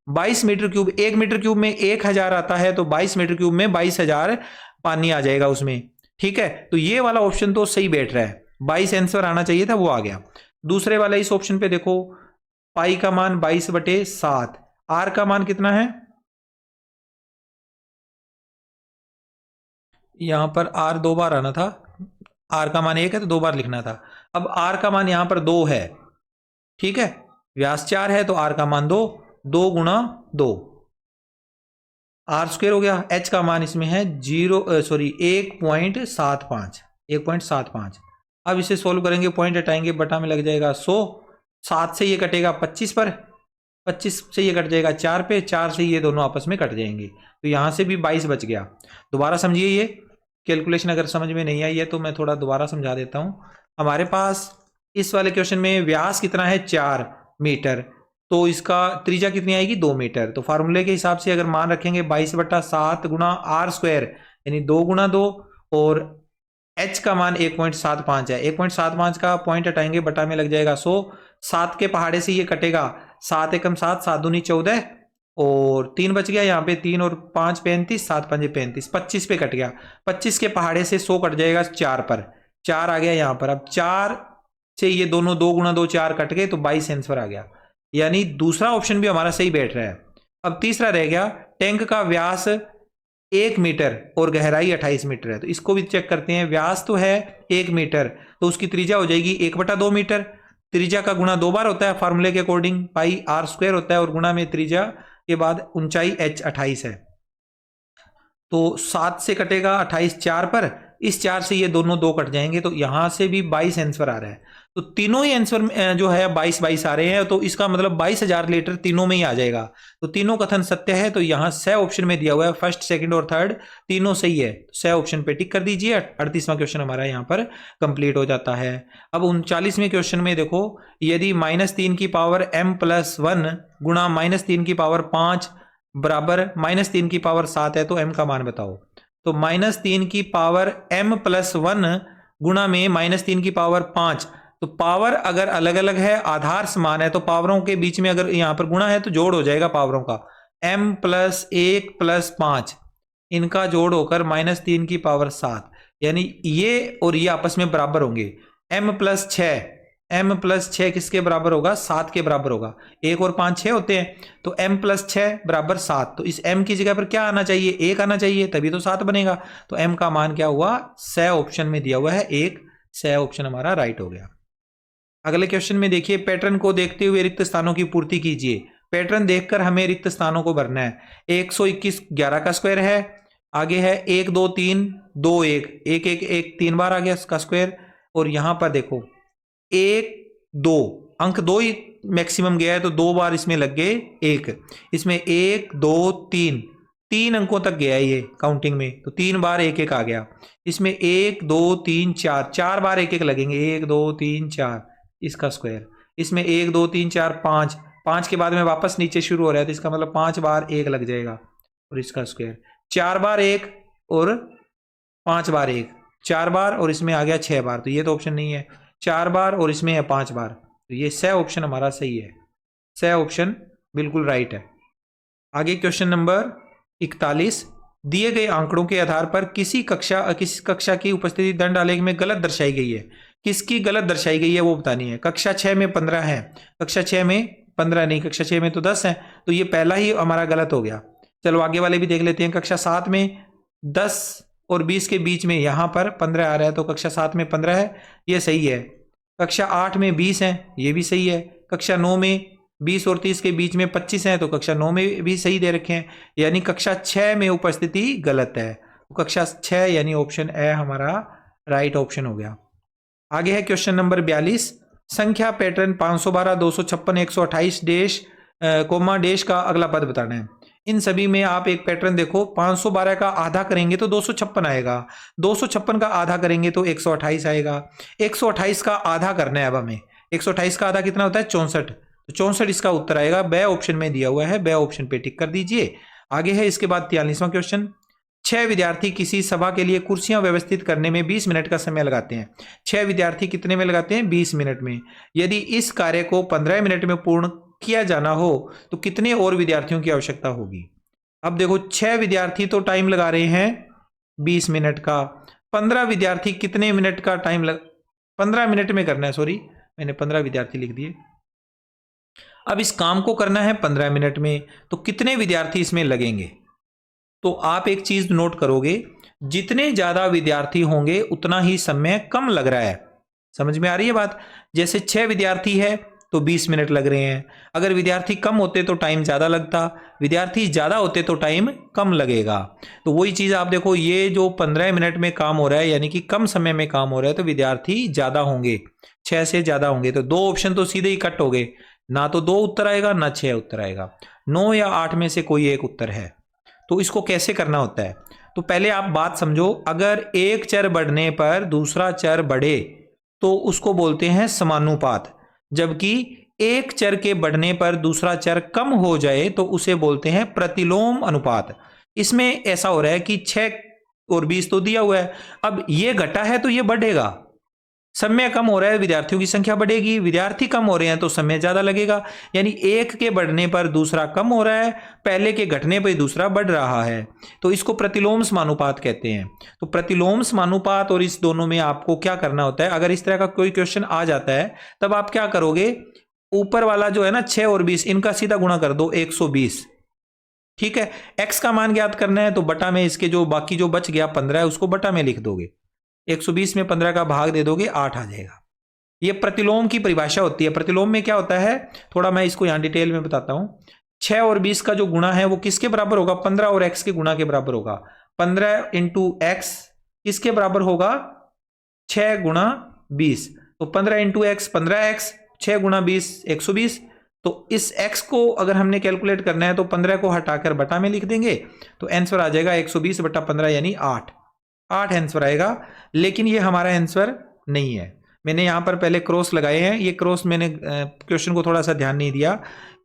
22 metre cube, 1 metre cube में 1000 आता है, तो 22 मीटर क्यूब में 22,000 पानी आ जाएगा उसमें। ठीक है, तो ये वाला ऑप्शन तो सही बैठ रहा है, 22 आंसर आना चाहिए था, वो आ गया। दूसरे वाला इस ऑप्शन पे देखो, पाई का मान 22/7, आर का मान कितना है, यहां पर आर 2 बार आना था, आर का मान 1 है तो 2 बार लिखना था। अब आर का मान यहां पर 2 है, ठीक है, व्यास 4 है तो आर का मान 2, 2 गुणा 2, आर स्क्वायर हो गया। एच का मान इसमें है 1.75, 1.75। अब इसे सोल्व करेंगे, पॉइंट हटाएंगे, बटा में लग जाएगा 100, 7 से ये कटेगा 25 पर, 25 से ये कट जाएगा 4 पे, 4 से ये दोनों आपस में कट जाएंगे, तो यहां से भी 22 बच गया। दोबारा समझिए, ये कैलकुलेशन अगर समझ में नहीं आई है तो मैं थोड़ा दोबारा समझा देता हूं। हमारे पास इस वाले क्वेश्चन में व्यास कितना है 4 मीटर, तो इसका त्रिज्या कितनी आएगी 2 मीटर। तो फार्मूले के हिसाब से अगर मान रखेंगे 22/7 गुणा आर स्क्वायर यानी 2 गुणा 2, और h का मान 1.75 है, 1.75 का पॉइंट हटाएंगे, बटा में लग जाएगा 100, 7 के पहाड़े से ये कटेगा, 7 एकम 7, 7 दूनी 14, और 3 बच गया यहाँ पे, 3 और 5 35, 7 5 35, 25 पे कट गया, 25 के पहाड़े से 100 कट जाएगा 4 पर, 4 आ गया यहाँ पर। अब 4 से ये दोनों 2 गुणा 2 4 कट गए, तो 22 आंसर आ गया, यानी दूसरा ऑप्शन भी हमारा सही बैठ रहा है। अब तीसरा रह गया, टैंक का व्यास 1 मीटर और गहराई 28 मीटर है, तो इसको भी चेक करते हैं। व्यास तो है 1 मीटर, तो उसकी त्रिज्या हो जाएगी 1/2 मीटर, त्रिज्या का गुणा 2 बार होता है फार्मूले के अकॉर्डिंग, पाई आर स्क्वायर होता है, और गुणा में त्रिज्या के बाद ऊंचाई h 28 है, तो 7 से कटेगा 28 4 पर, इस 4 से ये दोनों 2 कट जाएंगे, तो यहां से भी 22 आंसर आ रहा है। तो तीनों ही आंसर जो है 22 आ रहे हैं, तो इसका मतलब 22,000 लीटर तीनों में ही आ जाएगा। तो तीनों कथन सत्य है, तो यहां स ऑप्शन में दिया हुआ है, फर्स्ट सेकंड और थर्ड तीनों सही है, स ऑप्शन पे टिक कर दीजिए। 38वां क्वेश्चन हमारा यहां पर कंप्लीट हो जाता है। अब 39वें क्वेश्चन में देखो, यदि -3 की पावर m+1 गुणा -3 की पावर 5 बराबर -3 की पावर 7 है, तो m का मान बताओ। तो -3 की पावर m+1 गुणा में -3 की पावर 5, तो पावर अगर अलग अलग है, आधार समान है, तो पावरों के बीच में अगर यहां पर गुणा है तो जोड़ हो जाएगा पावरों का, m+1 + 5, इनका जोड़ होकर -3 की पावर 7, यानी ये और ये आपस में बराबर होंगे। m+6 किसके बराबर होगा, 7 के बराबर होगा, 1 और 5 6 होते हैं, तो m+6 बराबर 7, तो इस m की जगह पर क्या आना चाहिए, 1 आना चाहिए, तभी तो 7 बनेगा। तो m का मान क्या हुआ, स ऑप्शन में दिया हुआ है 1, स ऑप्शन हमारा राइट हो गया। अगले क्वेश्चन में देखिए, पैटर्न को देखते हुए रिक्त स्थानों की पूर्ति कीजिए। पैटर्न देखकर हमें रिक्त स्थानों को भरना है। 121 11 का स्क्वायर है, आगे है 1 2 3 2 1 1 1 1 3 बार आ गया इसका स्क्वायर, और यहां पर देखो 1 2 अंक 2 ही मैक्सिमम गया है, तो 2 बार इसमें लग गए 1, इसमें 1 2 3 अंकों तक गया है ये काउंटिंग में, तो 3 बार 1 1 आ गया। इसमें 1 2 3 4 बार 1 1 लगेंगे, 1 2 3 4 इसका स्क्वायर। इसमें 1 2 3 4 5 के बाद में वापस नीचे शुरू हो रहा है, तो इसका मतलब 5 बार 1 लग जाएगा, और इसका स्क्वायर 4 बार 1 और 5 बार 1, 4 बार, और इसमें आ गया 6 बार, तो ये तो ऑप्शन नहीं है। 4 बार और इसमें है 5 बार, तो ये स ऑप्शन हमारा सही है, स ऑप्शन बिल्कुल राइट है। आगे क्वेश्चन नंबर 41, दिए गए आंकड़ों के आधार पर किसी कक्षा की उपस्थिति दंड आलेख में गलत दर्शाई गई है। किसकी गलत दर्शाई गई है वो बतानी है। कक्षा 6 में 15 है, कक्षा 6 में 15 नहीं, कक्षा 6 में तो 10 है, तो ये पहला ही हमारा गलत हो गया। चलो आगे वाले भी देख लेते हैं। कक्षा 7 में 10 और 20 के बीच में यहां पर 15 आ रहा है, तो कक्षा 7 में 15 है, ये सही है। कक्षा 8 में 20 है, ये भी सही है। कक्षा 9 में 20 और 30 के बीच में 25 है, तो कक्षा 9 में भी सही दे रखे हैं, यानी कक्षा 6 में उपस्थिति गलत है। तो कक्षा 6 यानी ऑप्शन ए हमारा राइट ऑप्शन हो गया। आगे है क्वेश्चन नंबर 42, संख्या पैटर्न 512 256 128 डैश कोमा डैश का अगला पद बताना है। इन सभी में आप एक पैटर्न देखो, 512 का आधा करेंगे तो 256 आएगा, 256 का आधा करेंगे तो 128 आएगा, 128 का आधा करना है। अब हमें 128 का आधा कितना होता है 64, तो 64 इसका उत्तर आएगा, ब ऑप्शन में दिया हुआ है, ब ऑप्शन पे टिक कर दीजिए। आगे है इसके बाद 43वां क्वेश्चन, 6 विद्यार्थी किसी सभा के लिए कुर्सियां व्यवस्थित करने में 20 मिनट का समय लगाते हैं। 6 विद्यार्थी कितने में लगाते हैं 20 मिनट में। यदि इस कार्य को 15 मिनट में पूर्ण किया जाना हो तो कितने और विद्यार्थियों की आवश्यकता होगी। अब देखो 6 विद्यार्थी तो टाइम लगा रहे हैं 20 मिनट का, 15 विद्यार्थी कितने मिनट का टाइम 15 मिनट में करना है, सॉरी मैंने 15 विद्यार्थी लिख दिए। अब इस काम को करना है 15 मिनट में, तो कितने विद्यार्थी इसमें लगेंगे। तो आप एक चीज नोट करोगे, जितने ज्यादा विद्यार्थी होंगे उतना ही समय कम लग रहा है। समझ में आ रही है बात। जैसे 6 विद्यार्थी है तो 20 मिनट लग रहे हैं। अगर विद्यार्थी कम होते तो टाइम ज़्यादा लगता, विद्यार्थी ज़्यादा होते तो टाइम कम लगेगा। तो वही चीज़ आप देखो, ये जो 15 मिनट में काम हो रहा है यानी कि कम समय में काम हो रहा है, तो विद्यार्थी ज़्यादा होंगे, 6 से ज़्यादा होंगे। तो 2 ऑप्शन तो सीधे ही कट हो गए, ना तो 2 उत्तर आएगा ना 6 उत्तर आएगा, 9 या 8 में से कोई एक उत्तर है। तो इसको कैसे करना होता है, तो पहले आप बात समझो। अगर एक चर बढ़ने पर दूसरा चर बढ़े तो उसको बोलते हैं समानुपात, जबकि एक चर के बढ़ने पर दूसरा चर कम हो जाए तो उसे बोलते हैं प्रतिलोम अनुपात। इसमें ऐसा हो रहा है कि 6 और 20 तो दिया हुआ है, अब ये घटा है तो ये बढ़ेगा, समय कम हो रहा है विद्यार्थियों की संख्या बढ़ेगी, विद्यार्थी कम हो रहे हैं तो समय ज्यादा लगेगा। यानी एक के बढ़ने पर दूसरा कम हो रहा है, पहले के घटने पर दूसरा बढ़ रहा है, तो इसको प्रतिलोम समानुपात कहते हैं। तो प्रतिलोम समानुपात और इस दोनों में आपको क्या करना होता है, अगर इस तरह का कोई क्वेश्चन आ जाता है तब आप क्या करोगे, ऊपर वाला जो है ना 6 और 20, इनका सीधा गुणा कर दो 120। ठीक है, x का मान ज्ञात करना है तो बटा में इसके जो बाकी जो बच गया 15 है उसको बटा में लिख दोगे, 120 में 15 का भाग दे दोगे, 8 आ जाएगा। ये प्रतिलोम की परिभाषा होती है। प्रतिलोम में क्या होता है, थोड़ा मैं इसको यहां डिटेल में बताता हूं। 6 और 20 का जो गुणा है वो किसके बराबर होगा, 15 और x के गुणा के बराबर होगा। 15 इंटू एक्स किसके बराबर होगा, 6 गुणा 20। तो 15 इंटू एक्स 15x, 6 गुणा 20 120। तो इस x को अगर हमने कैलकुलेट करना है तो 15 को हटाकर बटा में लिख देंगे, तो आंसर आ जाएगा 120 बटा 15 यानी 8 आंसर आएगा। लेकिन ये हमारा आंसर नहीं है, मैंने यहां पर पहले क्रॉस लगाए हैं, ये क्रॉस मैंने क्वेश्चन को थोड़ा सा ध्यान नहीं दिया।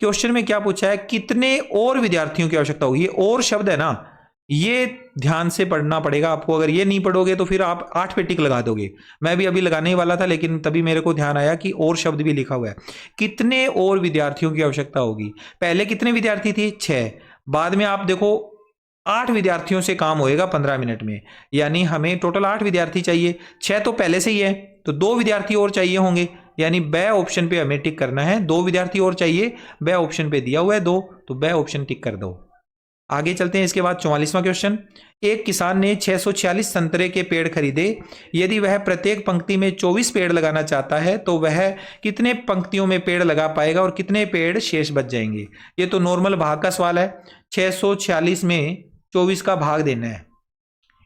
क्वेश्चन में क्या पूछा है, कितने और विद्यार्थियों की आवश्यकता होगी, ये और शब्द है ना, ये ध्यान से पढ़ना पड़ेगा आपको। अगर ये नहीं पढ़ोगे तो फिर आप 8 पे टिक लगा दोगे। मैं भी अभी लगाने ही वाला था लेकिन तभी मेरे को ध्यान आया कि और शब्द भी लिखा हुआ है। कितने और विद्यार्थियों की आवश्यकता होगी, पहले कितने विद्यार्थी थे 6, बाद में आप देखो 8 विद्यार्थियों से काम होएगा 15 मिनट में, यानी हमें टोटल 8 विद्यार्थी चाहिए। 6 तो पहले से ही है तो 2 विद्यार्थी और चाहिए होंगे, यानी ब ऑप्शन पे हमें टिक करना है, 2 विद्यार्थी और चाहिए, ब ऑप्शन पे दिया हुआ है 2, तो ब ऑप्शन टिक कर दो। आगे चलते हैं। इसके बाद 44वां क्वेश्चन, एक किसान ने 646 संतरे के पेड़ खरीदे, यदि वह प्रत्येक पंक्ति में 24 पेड़ लगाना चाहता है तो वह कितने पंक्तियों में पेड़ लगा पाएगा और कितने पेड़ शेष बच जाएंगे। ये तो नॉर्मल भाग का सवाल है, 646 में 24 का भाग देना है,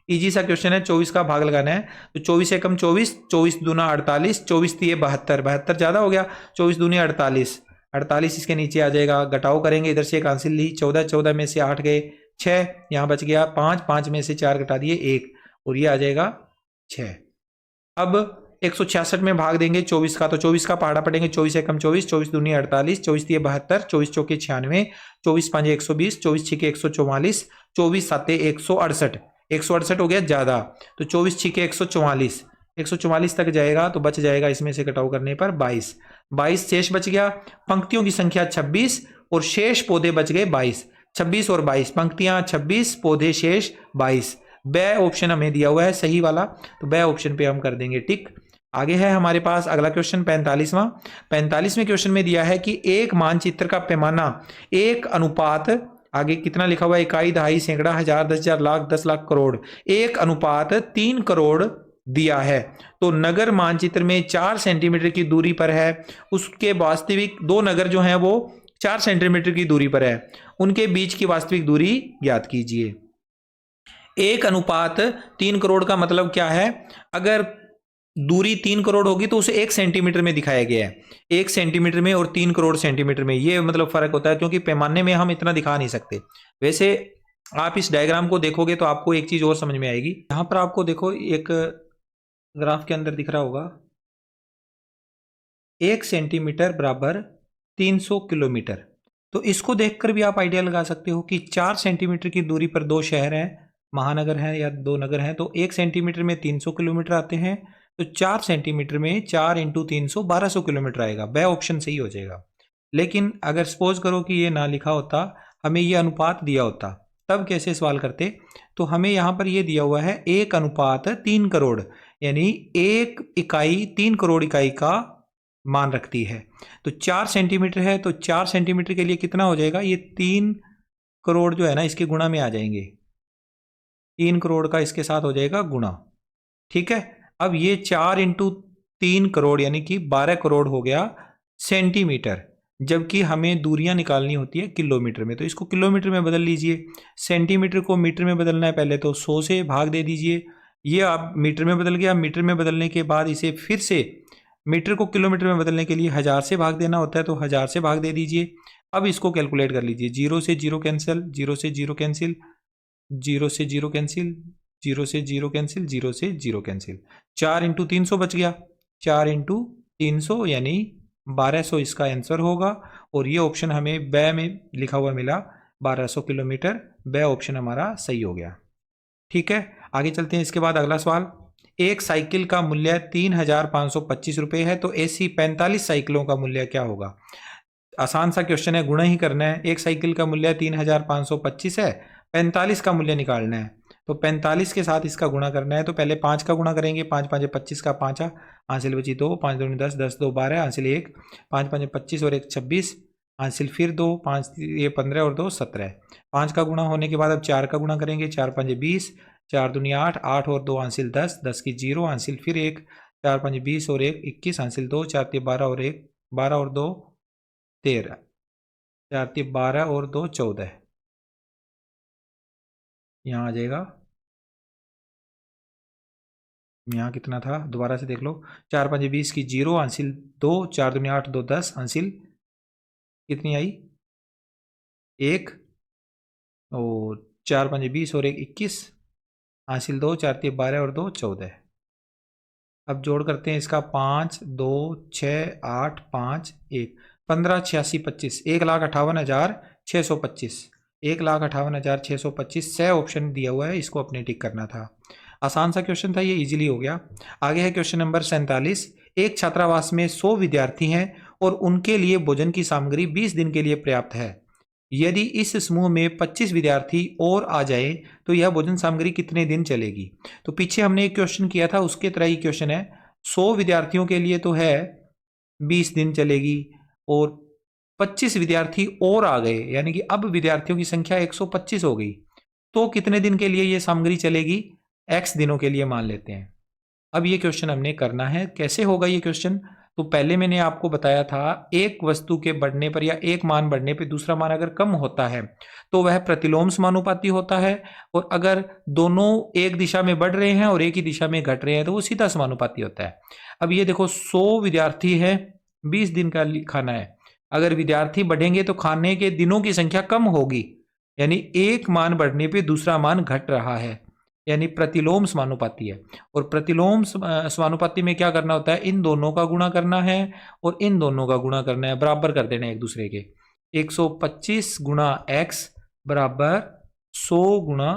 इजी सा क्वेश्चन है, 24 का भाग लगाना है। तो 24 एकम 24, 24 दूना 48, 24 दिए 72, 72 ज्यादा हो गया, 24 दूनी 48, 48 इसके नीचे आ जाएगा, घटाव करेंगे, इधर से एक आंसर ली, 14, 14 में से 8 गए 6, यहाँ बच गया 5, 5 में से 4 घटा दिए 1, और ये आ जाएगा 6। अब 166 में भाग देंगे 24 का, तो 24 का पहाड़ा पड़ेंगे, 24 एकम 24, 24 दूनी 48, 24 दिए 72, 24 चौके 96, 24 पांचे 120, 24 छिके 144, 24 साते 168, 168 हो गया ज्यादा, तो 24 छिके 144, 144 तक जाएगा, तो बच जाएगा इसमें से घटाव करने पर 22, 22 शेष बच गया। पंक्तियों की संख्या 26 और शेष पौधे बच गए 22, 26 और 22 पंक्तियां 26, पौधे शेष 22। ब ऑप्शन हमें दिया हुआ है सही वाला, तो ब ऑप्शन पे हम कर देंगे टिक। आगे है हमारे पास अगला क्वेश्चन 45वां। 45वें क्वेश्चन में दिया है कि एक मानचित्र का पैमाना 1 अनुपात, आगे कितना लिखा हुआ है, इकाई, दहाई, सैकड़ा, हजार, 10,000, लाख, 10 लाख, करोड़, 1 अनुपात 3 करोड़ दिया है। तो नगर मानचित्र में 4 सेंटीमीटर की दूरी पर है, उसके वास्तविक 2 नगर जो हैं वो 4 सेंटीमीटर की दूरी पर है, उनके बीच की वास्तविक दूरी ज्ञात कीजिए। 1 अनुपात 3 करोड़ का मतलब क्या है, अगर दूरी 3 करोड़ होगी तो उसे 1 सेंटीमीटर में दिखाया गया है, 1 सेंटीमीटर में और 3 करोड़ सेंटीमीटर में, ये मतलब फर्क होता है, क्योंकि पैमाने में हम इतना दिखा नहीं सकते। वैसे आप इस डायग्राम को देखोगे तो आपको एक चीज और समझ में आएगी। यहां पर आपको देखो एक ग्राफ के अंदर दिख रहा होगा 1 सेंटीमीटर बराबर 300 किलोमीटर, तो इसको देखकर भी आप आइडिया लगा सकते हो कि 4 सेंटीमीटर की दूरी पर 2 शहर हैं, महानगर हैं या 2 नगर हैं, तो 1 सेंटीमीटर में 300 किलोमीटर आते हैं, तो 4 सेंटीमीटर में 4 इंटू 300 1200 किलोमीटर आएगा, ब ऑप्शन सही हो जाएगा। लेकिन अगर सपोज करो कि ये ना लिखा होता, हमें ये अनुपात दिया होता, तब कैसे सवाल करते, तो हमें यहाँ पर ये दिया हुआ है 1 अनुपात 3 करोड़, यानी 1 इकाई 3 करोड़ इकाई का मान रखती है। तो 4 सेंटीमीटर है, तो 4 सेंटीमीटर के लिए कितना हो जाएगा, ये 3 करोड़ जो है ना इसके गुणा में आ जाएंगे, 3 करोड़ का इसके साथ हो जाएगा गुणा, ठीक है। अब ये 4 इंटू 3 करोड़ यानी कि 12 करोड़ हो गया सेंटीमीटर, जबकि हमें दूरियां निकालनी होती है किलोमीटर में, तो इसको किलोमीटर में बदल लीजिए। सेंटीमीटर को मीटर में बदलना है, पहले तो 100 से भाग दे दीजिए, ये आप मीटर में बदल गया। मीटर में बदलने के बाद इसे फिर से मीटर को किलोमीटर में बदलने के लिए 1000 से भाग देना होता है, तो 1000 से भाग दे दीजिए। अब इसको कैलकुलेट कर लीजिए, 0 से 0 कैंसिल, 0 से 0 कैंसिल, 0 से 0 कैंसिल, 0 से 0 कैंसिल, 0 से 0 कैंसिल, 4 इंटू 300 बच गया, 4 इंटू 300 यानी 1200 इसका आंसर होगा। और ये ऑप्शन हमें ब में लिखा हुआ मिला 1200 किलोमीटर, ब ऑप्शन हमारा सही हो गया। ठीक है, आगे चलते हैं। इसके बाद अगला सवाल, एक साइकिल का मूल्य 3525 रुपये है, तो ऐसी 45 साइकिलों का मूल्य क्या होगा। आसान सा क्वेश्चन है, गुणा ही करना है। एक साइकिल का मूल्य 3525 है, 45 का मूल्य निकालना है, तो 45 के साथ इसका गुणा करना है। तो पहले 5 का गुणा करेंगे, 5 5 25 का 5, हासिल बची 2, 5 2 10, 10 2 12, हासिल 1, 5 5 25 और 1 26, हासिल फिर 2, 5 ये 15 और 2 17। 5 का गुणा होने के बाद अब 4 का गुणा करेंगे, 4 5 20, 4 दूनी 8, 8 और 2 हासिल 10, 10 की 0, हासिल फिर 1, 4 5 20 और 1 21, हासिल 2, 4 3 12 और 1 12 और 2 13, 4 3 12 और 2 14, यहाँ आ जाएगा। यहाँ कितना था दोबारा से देख लो, 4 5 20 की 0, हासिल 2, 4 दूनी 8 2 10, हासिल कितनी आई 1, और 4 5 20 और 1 21, हासिल 2, 4 3 12 और 2 14। अब जोड़ करते हैं इसका, 5 2 6 8 5 1 15 86 25, 1,58,625, 1,58,625 सही ऑप्शन दिया हुआ है, इसको अपने टिक करना था। आसान सा क्वेश्चन था ये, इजीली हो गया। आगे है क्वेश्चन नंबर 47, एक छात्रावास में 100 विद्यार्थी हैं और उनके लिए भोजन की सामग्री 20 दिन के लिए पर्याप्त है। यदि इस समूह में 25 विद्यार्थी और आ जाए तो यह भोजन सामग्री कितने दिन चलेगी। तो पीछे हमने एक क्वेश्चन किया था, उसके तरह ही क्वेश्चन है। 100 विद्यार्थियों के लिए तो है 20 दिन चलेगी, और 25 विद्यार्थी और आ गए, यानी कि अब विद्यार्थियों की संख्या 125 हो गई, तो कितने दिन के लिए ये सामग्री चलेगी, x दिनों के लिए मान लेते हैं। अब ये क्वेश्चन हमने करना है, कैसे होगा ये क्वेश्चन। तो पहले मैंने आपको बताया था, एक वस्तु के बढ़ने पर या एक मान बढ़ने पर दूसरा मान अगर कम होता है तो वह प्रतिलोम समानुपाती होता है, और अगर दोनों एक दिशा में बढ़ रहे हैं और एक ही दिशा में घट रहे हैं तो वो सीधा समानुपाती होता है। अब ये देखो, 100 विद्यार्थी है, 20 दिन का खाना है, अगर विद्यार्थी बढ़ेंगे तो खाने के दिनों की संख्या कम होगी, यानी एक मान बढ़ने पे दूसरा मान घट रहा है, यानी प्रतिलोम समानुपाती है। और प्रतिलोम समानुपाती में क्या करना होता है, इन दोनों का गुणा करना है और इन दोनों का गुणा करना है, बराबर कर देना है एक दूसरे के। 125 गुणा x बराबर 100 गुणा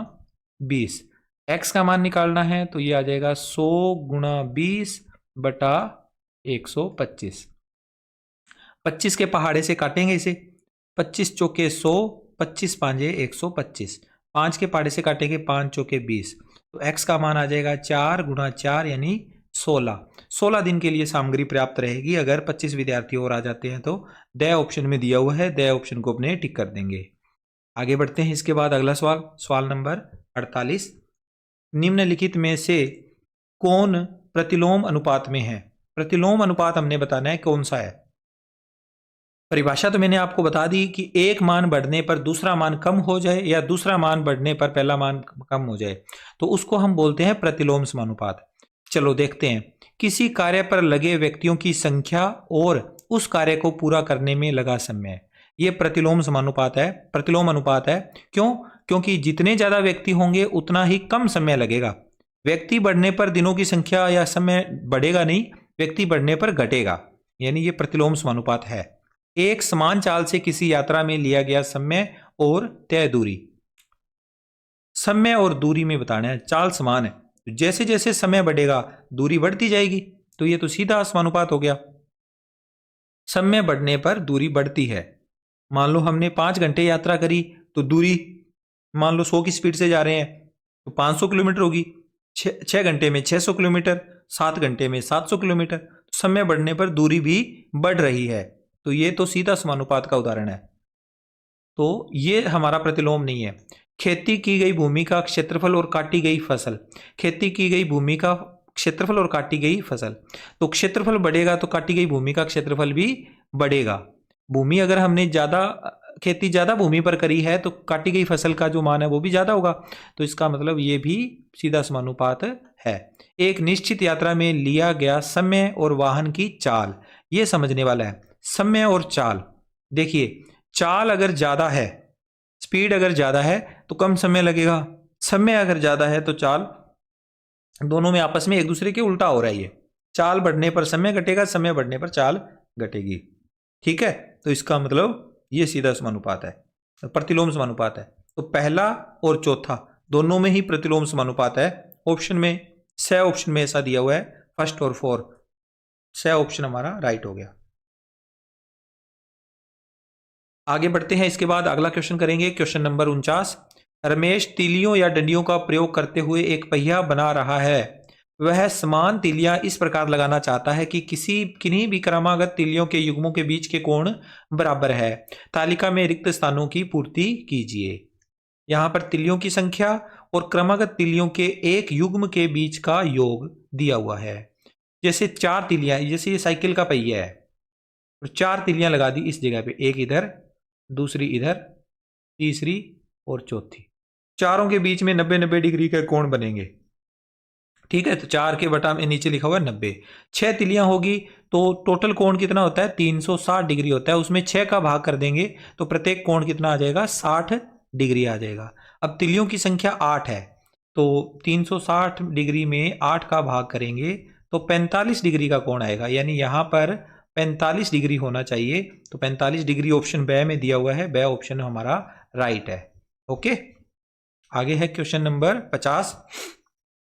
20, x का मान निकालना है तो ये आ जाएगा 100 गुणा 20 बटा 125। 25 के पहाड़े से काटेंगे इसे, 25 चौके 100, 25 पांजे 125, 5 के पहाड़े से काटेंगे 5 चौके 20, तो x का मान आ जाएगा 4 गुणा 4 यानी 16। 16 दिन के लिए सामग्री पर्याप्त रहेगी, अगर 25 विद्यार्थी और आ जाते हैं तो द ऑप्शन में दिया हुआ है, द ऑप्शन को अपने टिक कर देंगे। आगे बढ़ते हैं। इसके बाद अगला सवाल, सवाल नंबर 48, निम्नलिखित में से कौन प्रतिलोम अनुपात में है। प्रतिलोम अनुपात हमने बताना है कौन सा है। परिभाषा तो मैंने आपको बता दी कि एक मान बढ़ने पर दूसरा मान कम हो जाए या दूसरा मान बढ़ने पर पहला मान कम हो जाए, तो उसको हम बोलते हैं प्रतिलोम समानुपात। चलो देखते हैं, किसी कार्य पर लगे व्यक्तियों की संख्या और उस कार्य को पूरा करने में लगा समय, यह प्रतिलोम समानुपात है, प्रतिलोम अनुपात है। क्यों? क्योंकि जितने ज्यादा व्यक्ति होंगे उतना ही कम समय लगेगा। व्यक्ति बढ़ने पर दिनों की संख्या या समय बढ़ेगा नहीं, व्यक्ति बढ़ने पर घटेगा, यानी यह प्रतिलोम समानुपात है। एक समान चाल से किसी यात्रा में लिया गया समय और तय दूरी, समय और दूरी में बताना है, चाल समान है, जैसे जैसे समय बढ़ेगा दूरी बढ़ती जाएगी, तो ये तो सीधा समानुपात हो गया। समय बढ़ने पर दूरी बढ़ती है। मान लो हमने 5 घंटे यात्रा करी तो दूरी मान लो 100 की स्पीड से जा रहे हैं तो 500 किलोमीटर होगी, 6 घंटे में 600 किलोमीटर, 7 घंटे में 700 किलोमीटर, समय बढ़ने पर दूरी भी बढ़ रही है, तो ये तो सीधा समानुपात का उदाहरण है, तो ये हमारा प्रतिलोम नहीं है। खेती की गई भूमि का क्षेत्रफल और काटी गई फसल, खेती की गई भूमि का क्षेत्रफल और काटी गई फसल। तो क्षेत्रफल बढ़ेगा तो काटी गई भूमि का क्षेत्रफल भी बढ़ेगा। भूमि अगर हमने खेती ज्यादा भूमि पर करी है तो काटी गई फसल का जो मान है वो भी ज्यादा होगा। तो इसका मतलब ये भी सीधा समानुपात है। एक निश्चित यात्रा में लिया गया समय और वाहन की चाल, ये समझने वाला है। समय और चाल, देखिए चाल अगर ज्यादा है, स्पीड अगर ज्यादा है तो कम समय लगेगा, समय अगर ज्यादा है तो चाल, दोनों में आपस में एक दूसरे के उल्टा हो रहा है। ये चाल बढ़ने पर समय घटेगा, समय बढ़ने पर चाल घटेगी। ठीक है, तो इसका मतलब ये सीधा समानुपात है, प्रतिलोम समानुपात है। तो पहला और चौथा दोनों में ही प्रतिलोम समानुपात है। ऑप्शन में स ऑप्शन में ऐसा दिया हुआ है, फर्स्ट और फोर्थ, स ऑप्शन हमारा राइट हो गया। आगे बढ़ते हैं, इसके बाद अगला क्वेश्चन करेंगे, क्वेश्चन नंबर 49। रमेश तीलियों या डंडियों का प्रयोग करते हुए एक पहिया बना रहा है। वह समान तीलियां इस प्रकार लगाना चाहता है कि किन्हीं भी क्रमागत तीलियों के युग्मों के बीच के कोण बराबर है। तालिका में रिक्त स्थानों की पूर्ति कीजिए। यहां पर तीलियों की संख्या और क्रमागत तीलियों के एक युग्म के बीच का योग दिया हुआ है। जैसे 4 तीलियां, जैसे ये साइकिल का पहिया है, तो 4 तीलियां लगा दी इस जगह पे, एक इधर, दूसरी इधर, तीसरी और चौथी। चारों के बीच में 90-90 डिग्री के कोण बनेंगे। ठीक है, तो 4 के बटा में नीचे लिखा हुआ है 90। 6 तिलियां होगी तो टोटल कोण कितना होता है, 360 डिग्री होता है। उसमें 6 का भाग कर देंगे तो प्रत्येक कोण कितना आ जाएगा, 60 डिग्री आ जाएगा। अब तिलियों की संख्या 8 है तो 360 डिग्री में 8 का भाग करेंगे तो 45 डिग्री का कोण आएगा। यानी यहां पर 45 डिग्री होना चाहिए। तो 45 डिग्री ऑप्शन ब में दिया हुआ है, ब ऑप्शन हमारा राइट है। ओके, आगे है क्वेश्चन नंबर 50।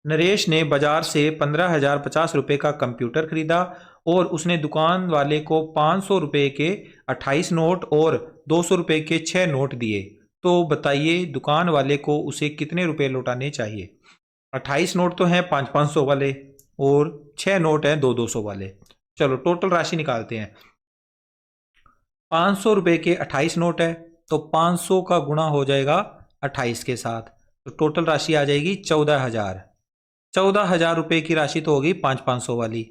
नरेश ने बाजार से 15,050 रुपए का कंप्यूटर खरीदा और उसने दुकान वाले को 500 रुपए के 28 नोट और 200 रुपए के 6 नोट दिए। तो बताइए दुकान वाले को उसे कितने रुपए लौटाने चाहिए। 28 नोट तो हैं 500-500 वाले और 6 नोट हैं 200-200 वाले। चलो टोटल राशि निकालते हैं। 500 रुपए के 28 नोट है तो 500 का गुणा हो जाएगा 28 के साथ, तो टोटल राशि आ जाएगी 14,000। 14,000 रुपए की राशि तो होगी 500-500 वाली,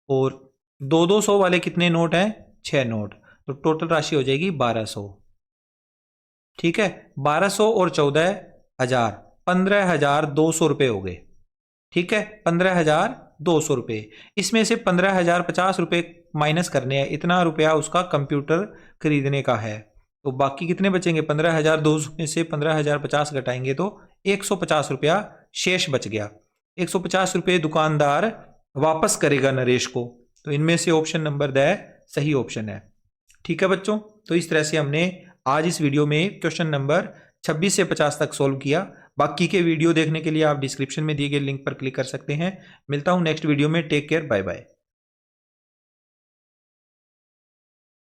और 200-200 वाले कितने नोट हैं, 6 नोट, तो टोटल राशि हो जाएगी 1200। ठीक है, 1200 और 14,000, 15,200 रुपए हो गए। ठीक है, 15,200 रुपए। इसमें से 15,050 रुपए माइनस करने हैं, इतना रुपया उसका कंप्यूटर खरीदने का है। तो बाकी कितने बचेंगे, 15,200 में से 15,050 घटाएंगे तो 150 रुपया शेष बच गया। 150 रुपये दुकानदार वापस करेगा नरेश को। तो इनमें से ऑप्शन नंबर द सही ऑप्शन है। ठीक है बच्चों, तो इस तरह से हमने आज इस वीडियो में क्वेश्चन नंबर 26 से 50 तक सोल्व किया। बाकी के वीडियो देखने के लिए आप डिस्क्रिप्शन में दिए गए लिंक पर क्लिक कर सकते हैं। मिलता हूं नेक्स्ट वीडियो में, टेक केयर, बाय बाय।